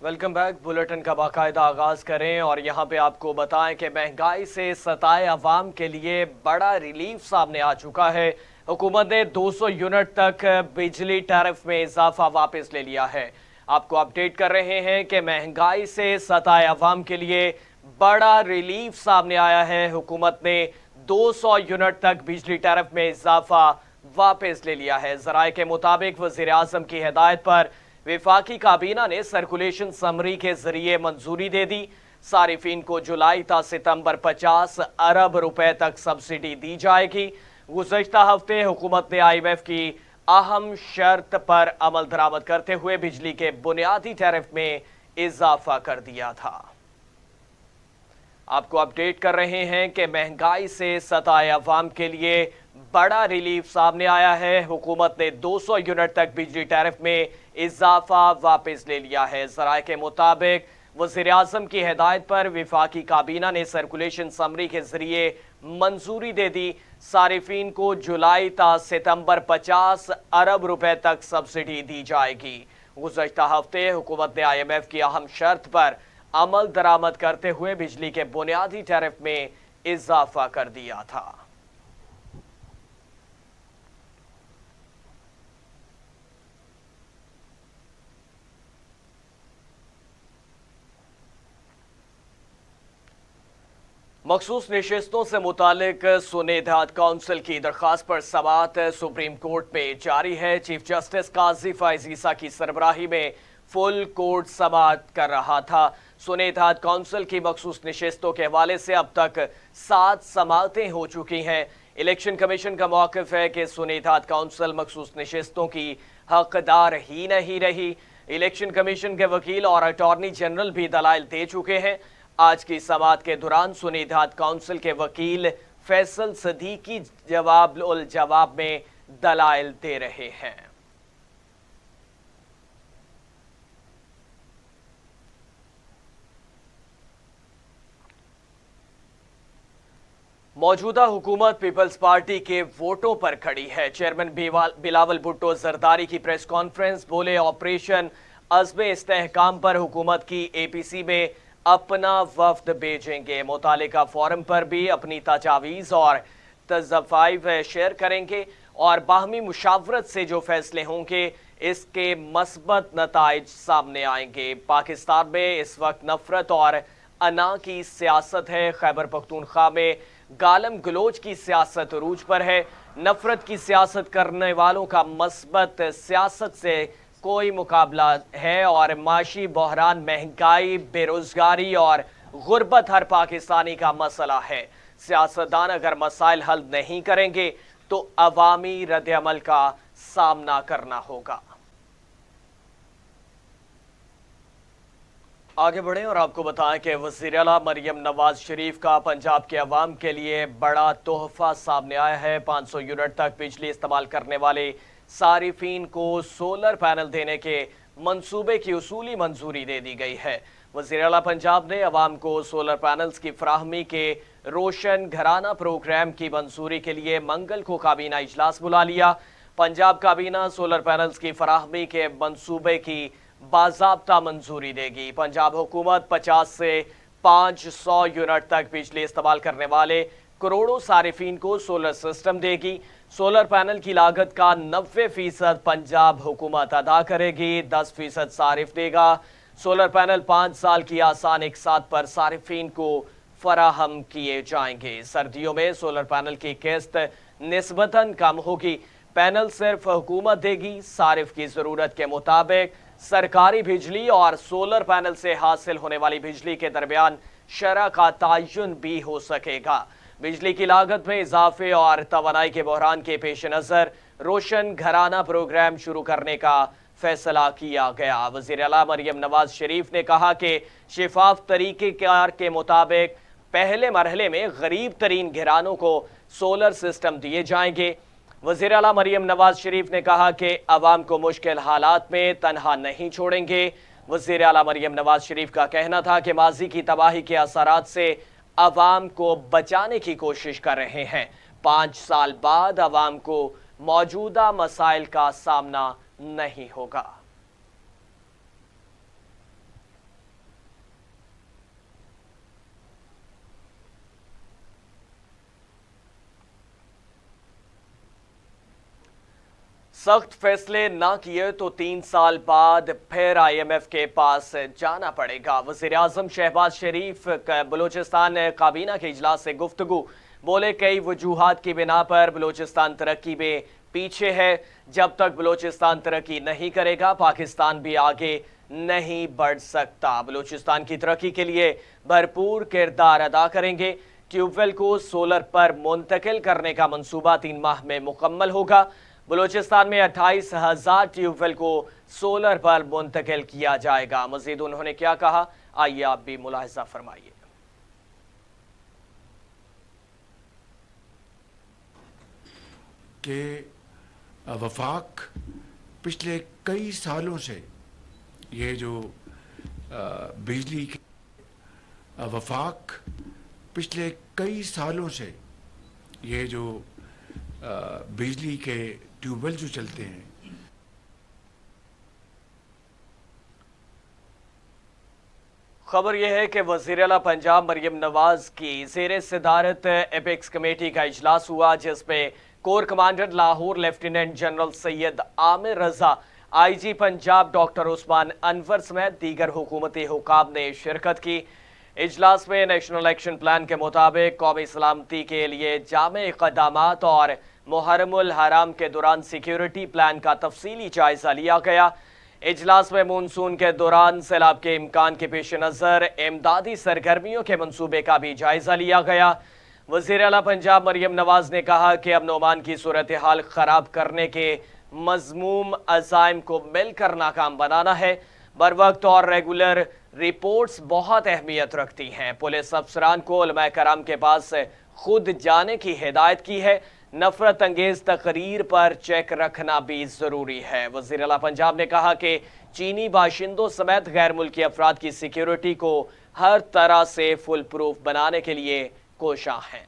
Welcome back. Bulletin का बाकायदा आगाज करें और यहाँ पे आपको बताएं कि महंगाई से सताए अवाम के लिए बड़ा रिलीफ सामने आ चुका है। हुकूमत ने 200 यूनिट तक बिजली टैरिफ में इजाफा वापस ले लिया है। आपको अपडेट कर रहे हैं कि महंगाई से सताए अवाम के लिए बड़ा रिलीफ सामने आया है। हुकूमत ने 200 यूनिट तक बिजली टैरिफ में इजाफा वापस ले लिया है। जराये के मुताबिक वज़ीर आज़म की हिदायत पर वफाकी काबीना ने सर्कुलेशन समरी के जरिए मंजूरी दे दी। सारिफिन को जुलाई ta सितंबर 50 अरब रुपए तक सब्सिडी दी जाएगी। गुज़श्ता हफ्ते हुकूमत ने IMF की अहम शर्त पर अमल दरामद करते हुए बिजली के बुनियादी टैरिफ में इजाफा कर दिया था। आपको अपडेट कर रहे हैं कि महंगाई से सताए अवाम के लिए बड़ा रिलीफ सामने आया है। हुकूमत ने 200 यूनिट तक बिजली टैरिफ में इजाफा वापस ले लिया है। ज़राए के मुताबिक वज़ीर आज़म की हिदायत पर वफाकी काबीना ने सर्कुलेशन समरी के जरिए मंजूरी दे दी। सारिफिन को जुलाई ta सितंबर 50 अरब रुपए तक सब्सिडी दी जाएगी। गुज़श्ता हफ्ते हुकूमत ने IMF की अहम शर्त पर अमल दरामद करते हुए बिजली के बुनियादी टैरिफ में इजाफा कर दिया था। मखसूस नशिस्तों से मुतालिक सुनेदाद काउंसिल की दरख्वास्त पर समाअत सुप्रीम कोर्ट में जारी है। चीफ जस्टिस काजी फैज ईसा की सरबराही में फुल कोर्ट समाअत कर रहा था। सुनेदाद काउंसिल की मखसूस नशिस्तों के हवाले से अब तक 7 समाअतें हो चुकी हैं। इलेक्शन कमीशन का मौक़िफ़ है कि सुनेदाद काउंसिल मखसूस नशिस्तों की हकदार ही नहीं रही। इलेक्शन कमीशन के वकील और अटॉर्नी जनरल भी दलाइल दे चुके हैं। आज की समाअत के दौरान सुनेदाद काउंसिल के वकील फैसल सदीकी जवाब में दलाइल दे रहे हैं। मौजूदा हुकूमत पीपल्स पार्टी के वोटों पर खड़ी है। चेयरमैन बिलावल भुट्टो जरदारी की प्रेस कॉन्फ्रेंस बोले, ऑपरेशन अज़्म इस्तेहकाम पर हुकूमत की APC में अपना वफ्द भेजेंगे। मुतालिका फोरम पर भी अपनी तजावीज़ और तज़फ़ाइफ शेयर करेंगे और बाहमी मुशावरत से जो फैसले होंगे इसके मस्बत नताइज सामने आएंगे। पाकिस्तान में इस वक्त नफरत और अना की सियासत है। खैबर पख्तूनख्वा में गालम गलोच की सियासत अरूज पर है। नफरत की सियासत करने वालों का मस्बत सियासत से कोई मुकाबला है और माशी बहरान, महंगाई, बेरोजगारी और गुर्बत हर पाकिस्तानी का मसला है। सियासतदान अगर मसाइल हल नहीं करेंगे तो अवामी रद्द-ए-अमल का सामना करना होगा। आगे बढ़ें और आपको बताएं कि वज़ीर आला मरियम नवाज शरीफ का पंजाब के अवाम के लिए बड़ा तोहफा सामने आया है। 500 यूनिट तक बिजली इस्तेमाल करने वाले सारिफीन को सोलर पैनल देने के मंसूबे की उसूली मंजूरी दे दी गई है। वज़ीर आला पंजाब ने अवाम को सोलर पैनल्स की फराहमी के रोशन घराना प्रोग्राम की मंजूरी के लिए मंगल को काबीना इजलास बुला लिया। पंजाब काबीना सोलर पैनल्स की फराहमी के मंसूबे की बाज़ाब्ता मंजूरी देगी। पंजाब हुकूमत 50 से 500 यूनिट तक बिजली इस्तेमाल करने वाले करोड़ों सारिफीन को सोलर सिस्टम देगी। सोलर पैनल की लागत का 90% पंजाब हुकूमत अदा करेगी, 10% सारिफ देगा। सोलर पैनल 5 साल की आसान इकसात पर सारिफीन को फराहम किए जाएंगे। सर्दियों में सोलर पैनल की किस्त निस्बतन कम होगी। पैनल सिर्फ हुकूमत देगी। सारिफ की ज़रूरत के मुताबिक सरकारी बिजली और सोलर पैनल से हासिल होने वाली बिजली के दरमियान शरह का तयन भी हो सकेगा। बिजली की लागत में इजाफे और तवानाई के बहरान के पेश नज़र रोशन घराना प्रोग्राम शुरू करने का फैसला किया गया। वज़ीर आला मरियम नवाज शरीफ ने कहा कि शिफाफ तरीक़ेकार के मुताबिक पहले मरहले में गरीब तरीन घरानों को सोलर सिस्टम दिए जाएंगे। वज़ीर आला मरियम नवाज शरीफ ने कहा कि अवाम को मुश्किल हालात में तनहा नहीं छोड़ेंगे। वज़ीर आला मरियम नवाज शरीफ का कहना था कि माजी की तबाही के असरात से अवाम को बचाने की कोशिश कर रहे हैं। 5 साल बाद अवाम को मौजूदा मसाइल का सामना नहीं होगा। सख्त फैसले ना किए तो 3 साल बाद फिर IMF के पास जाना पड़ेगा। वज़ीर आज़म शहबाज शरीफ बलूचिस्तान काबीना के इजलास से गुफ्तगू, बोले कई वजूहात की बिना पर बलूचिस्तान तरक्की में पीछे है। जब तक बलूचिस्तान तरक्की नहीं करेगा पाकिस्तान भी आगे नहीं बढ़ सकता। बलूचिस्तान की तरक्की के लिए भरपूर किरदार अदा करेंगे। ट्यूबवेल को सोलर पर मुंतकिल करने का मंसूबा 3 माह में मुकम्मल होगा। बलूचिस्तान में 28,000 ट्यूबवेल को सोलर पर मुंतकिल किया जाएगा। मजीद उन्होंने क्या कहा, आइए आप भी मुलाहिजा फरमाइए। कि वफाक पिछले कई सालों से ये जो बिजली के वफाक पिछले कई सालों से ये जो बिजली के ट्यूबवेल जो चलते हैं, खबर यह है कि वज़ीर आला पंजाब मरियम नवाज की ज़ेरे सदारत एपेक्स कमेटी का इजलास हुआ, जिसमें core commander Lahore lieutenant general Syed Amir Raza, IG Punjab doctor Usman Anwar समेत दीगर हुकूमती हुकाम ने शिरकत की। इजलास में नेशनल एक्शन प्लान के मुताबिक कौमी सलामती के लिए जामे इक़दामात और मुहर्रमुल हराम के दौरान सिक्योरिटी प्लान का तफसीली जायजा लिया गया। इजलास में मानसून के दौरान सैलाब के इम्कान के पेश नज़र इमदादी सरगर्मियों के मंसूबे का भी जायजा लिया गया। वज़ीर आला पंजाब मरियम नवाज ने कहा कि अमन ओमान की सूरत हाल ख़राब करने के मज़मूम अज़ाइम को मिलकर नाकाम बनाना है। बर वक्त और रेगुलर रिपोर्ट्स बहुत अहमियत रखती हैं। पुलिस अफसरान को उलमाए कराम के पास खुद जाने की हिदायत की है। नफरत अंगेज तकरीर पर चेक रखना भी ज़रूरी है। वज़ीर आला पंजाब ने कहा कि चीनी बाशिंदों समेत गैर मुल्की अफराद की सिक्योरिटी को हर तरह से फुल प्रूफ बनाने के लिए कोशां हैं।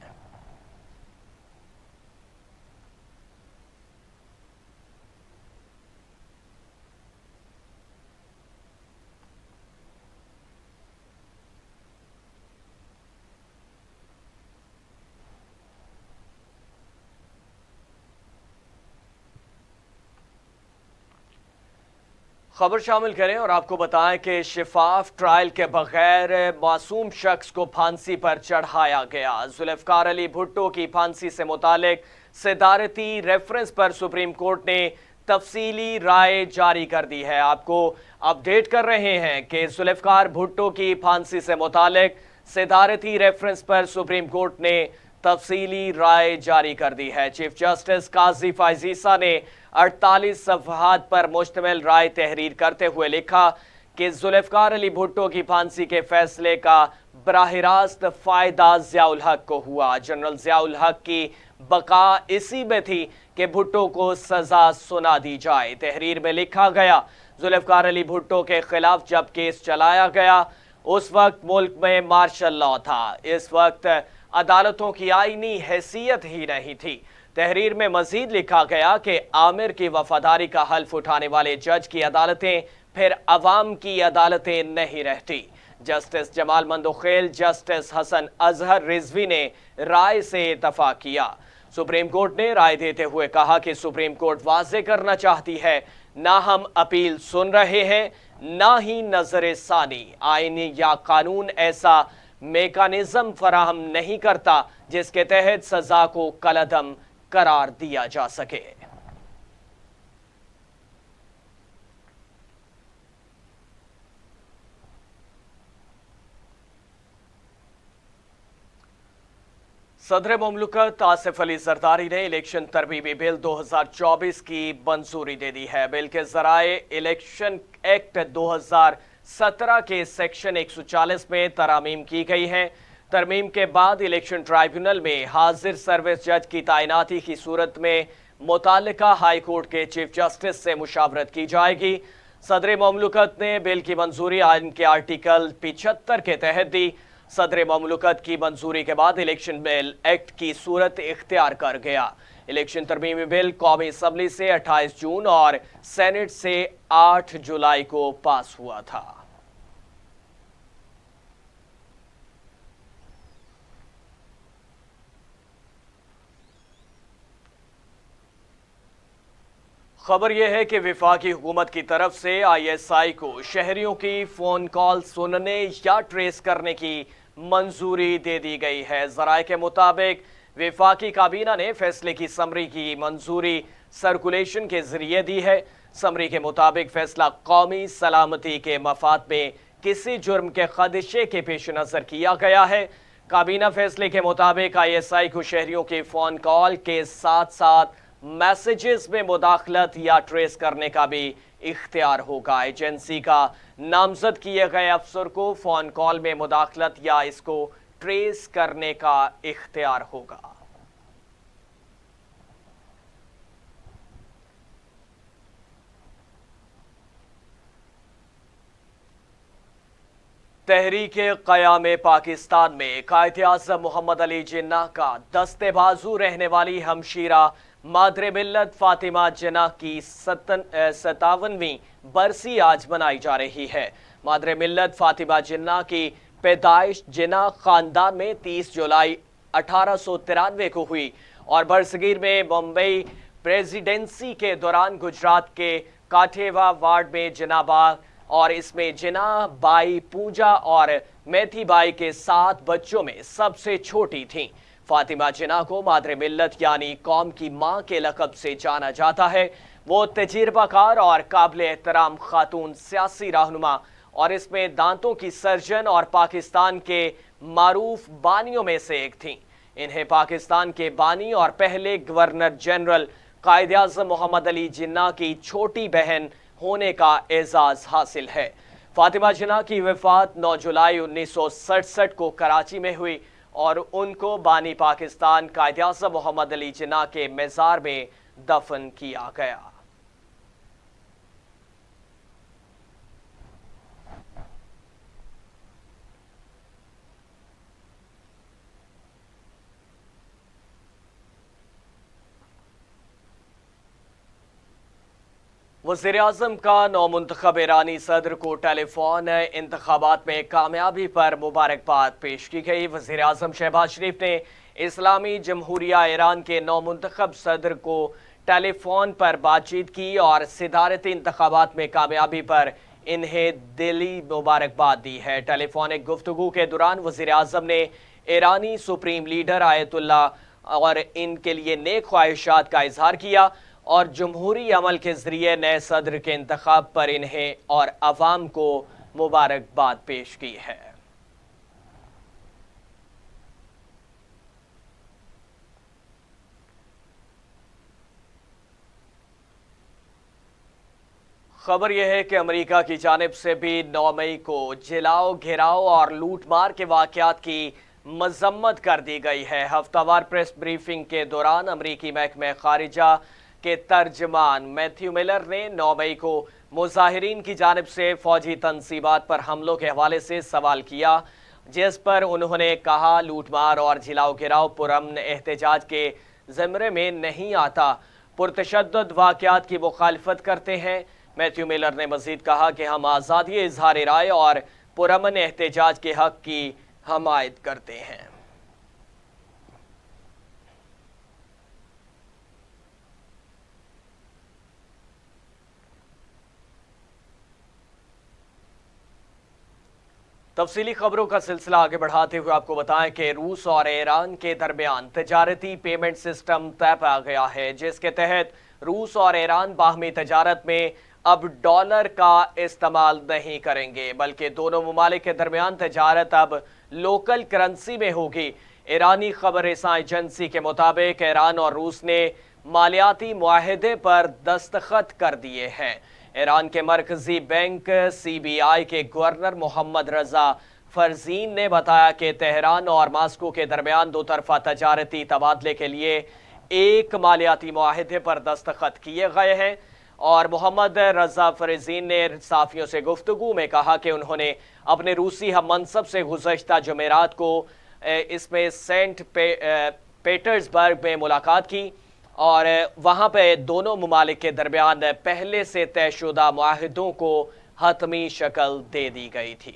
खबर शामिल करें और आपको बताएं कि शिफाफ ट्रायल के बगैर मासूम शख्स को फांसी पर चढ़ाया गया। जुल्फ़िकार अली भुट्टो की फांसी से मुतालिक सदारती रेफरेंस पर सुप्रीम कोर्ट ने तफसीली राय जारी कर दी है। आपको अपडेट कर रहे हैं कि जुल्फ़िकार भुट्टो की फांसी से मुतालिक सदारती रेफरेंस पर सुप्रीम कोर्ट ने तफसीली राय जारी कर दी है। चीफ जस्टिस काजी फायजीसा ने 48 सफ़हात पर मुश्तमिल राय तहरीर करते हुए लिखा कि जुल्फ़िकार अली भुट्टो की फांसी के फैसले का बराह रास्त फ़ायदा ज़ियाउल हक को हुआ। जनरल ज़ियाउल हक की बका इसी में थी कि भुट्टो को सज़ा सुना दी जाए। तहरीर में लिखा गया, जुल्फ़िकार अली भुट्टो के खिलाफ जब केस चलाया गया उस वक्त मुल्क में मार्शल लॉ था। इस वक्त अदालतों की आईनी हैसियत ही नहीं थी। तहरीर में मजीद लिखा गया कि आमिर की वफादारी का हल्फ उठाने वाले जज की अदालतें फिर अवाम की अदालतें नहीं रहती। जस्टिस जमाल मंदोखेल, जस्टिस हसन अजहर रिजवी ने राय से इत्तफाक किया। सुप्रीम कोर्ट ने राय देते हुए कहा कि सुप्रीम कोर्ट वाज़े करना चाहती है, ना हम अपील सुन रहे हैं ना ही नजर सानी। आईनी या कानून ऐसा मेकानिज्म फराहम नहीं करता जिसके तहत सजा को कलअदम करार दिया जा सके। सदर मुमलकत आसिफ अली जरदारी ने इलेक्शन तरमीमी बिल 2024 की मंजूरी दे दी है। बिल के जराए इलेक्शन एक्ट 2017 के सेक्शन 140 में तरामीम की गई हैं। तरमीम के बाद इलेक्शन ट्राइब्यूनल में हाजिर सर्विस जज की तैनाती की सूरत में मुताल्लिका हाई कोर्ट के चीफ जस्टिस से मुशावरत की जाएगी। सदर मुमलकत ने बिल की मंजूरी आइन के आर्टिकल 75 के तहत दी। सदर मुमलकत की मंजूरी के बाद इलेक्शन बिल एक्ट की सूरत इख्तियार कर गया। इलेक्शन तरमीमी बिल कौमी असम्बली से 28 जून और सेनेट से 8 जुलाई को पास हुआ था। खबर यह है कि वफाकी हुकूमत की तरफ से ISI को शहरियों की फ़ोन कॉल सुनने या ट्रेस करने की मंजूरी दे दी गई है। ज़राए के मुताबिक वफाकी काबीना ने फैसले की समरी की मंजूरी सर्कुलेशन के ज़रिए दी है। समरी के मुताबिक फैसला कौमी सलामती के मफाद में किसी जुर्म के खदशे के पेश नज़र किया गया है। काबीना फैसले के मुताबिक ISI को शहरियों के फ़ोन कॉल के साथ साथ मैसेजेस में मुदाखलत या ट्रेस करने का भी इख्तियार होगा। एजेंसी का नामजद किए गए अफसर को फ़ोन कॉल में मुदाखलत या इसको ट्रेस करने का इख्तियार होगा। तहरीक-ए-क़याम पाकिस्तान में कायद-ए-आज़म मोहम्मद अली जिन्नाह का दस्ते बाजू रहने वाली हमशीरा मादरे मिल्लत फातिमा जिन्नाह की 57वीं बरसी आज मनाई जा रही है। मादरे मिल्लत फातिमा जिन्नाह की पैदाइश जिन्नाह खानदान में 30 जुलाई 1893 को हुई और बरसगीर में मुंबई प्रेसिडेंसी के दौरान गुजरात के काठेवा वार्ड में जिन्नाह बाग और इसमें जिन्नाह बाई पूजा और मैथी बाई के 7 बच्चों में सबसे छोटी थीं। फातिमा जिन्नाह को मादरे मिल्लत यानी कौम की मां के लक़ब से जाना जाता है। वो तजुर्बाकार और काबिल एहतराम खातून सियासी रहनुमा और इसमें दांतों की सर्जन और पाकिस्तान के मारूफ बानियों में से एक थीं। इन्हें पाकिस्तान के बानी और पहले गवर्नर जनरल कायद-ए-आज़म मोहम्मद अली जिन्नाह की छोटी बहन होने का एजाज़ हासिल है। फातिमा जिन्नाह की वफ़ात 9 जुलाई 1967 को कराची में हुई और उनको बानी पाकिस्तान कायद-ए-आज़म मोहम्मद अली जिन्नाह के मज़ार में दफन किया गया। वज़ीर-ए-आज़म का नौमुंतखब ईरानी सदर को टेलीफोन इंतखाबात में कामयाबी पर मुबारकबाद पेश की गई। वज़ीर-ए-आज़म शहबाज शरीफ ने इस्लामी जमहूरिया ईरान के नौमुंतखब सदर को टेलीफोन पर बातचीत की और सदारती इंतखाबात में कामयाबी पर इन्हें दिली मुबारकबाद दी है। टेलीफोनिक गुफ्तगू के दौरान वज़ीर-ए-आज़म ने ईरानी सुप्रीम लीडर आयतुल्ला और इनके लिए नेक ख्वाहिशात का इजहार किया और जमहूरी अमल के जरिए नए सदर के इंतखाब पर इन्हें और अवाम को मुबारकबाद पेश की है। खबर यह है कि अमेरिका की जानिब से भी 9 मई को जलाओ घेराव और लूटमार के वाक़यात की मजम्मत कर दी गई है। हफ्तावार प्रेस ब्रीफिंग के दौरान अमरीकी महकमे खारिजा के तर्जमान मैथ्यू मिलर ने 9 मई को मुजाहिरीन की जानिब से फौजी तनसीबात पर हमलों के हवाले से सवाल किया, जिस पर उन्होंने कहा लूटमार और जलाओ घेराव पुरअमन एहतजाज के ज़मरे में नहीं आता, पुरतशद्दुद वाक़यात की मुखालफत करते हैं। मैथ्यू मिलर ने मज़ीद कहा कि हम आज़ादी इज़हार राय और पुरअमन एहतजाज के हक़ की हमायत करते हैं। तफसीली खबरों का सिलसिला आगे बढ़ाते हुए आपको बताएं कि रूस और ईरान के दरमियान तजारती पेमेंट सिस्टम तय पा गया है, जिसके तहत रूस और ईरान बाहमी तजारत में अब डॉलर का इस्तेमाल नहीं करेंगे, बल्कि दोनों ममालिक के दरमियान तजारत अब लोकल करेंसी में होगी। ईरानी खबर रसां एजेंसी के मुताबिक ईरान और रूस ने मालियाती मुआहदे पर दस्तखत कर दिए हैं। ईरान के मरकजी बैंक CBI के गवर्नर मोहम्मद रजा फरजीन ने बताया कि तेहरान और मास्को के दरमियान दो तरफा तजारती तबादले के लिए एक मालियाती मुआहदे पर दस्तखत किए गए हैं और मोहम्मद रजा फरजीन ने सहाफ़ियों से गुफ्तगू में कहा कि उन्होंने अपने रूसी हम मनसब से गुज़श्ता जुमेरात को इसमें सेंट पीटर्सबर्ग में मुलाकात की और वहाँ पे दोनों ममालिक के दरमियान पहले से तयशुदा मुआहदों को हतमी शक्ल दे दी गई थी।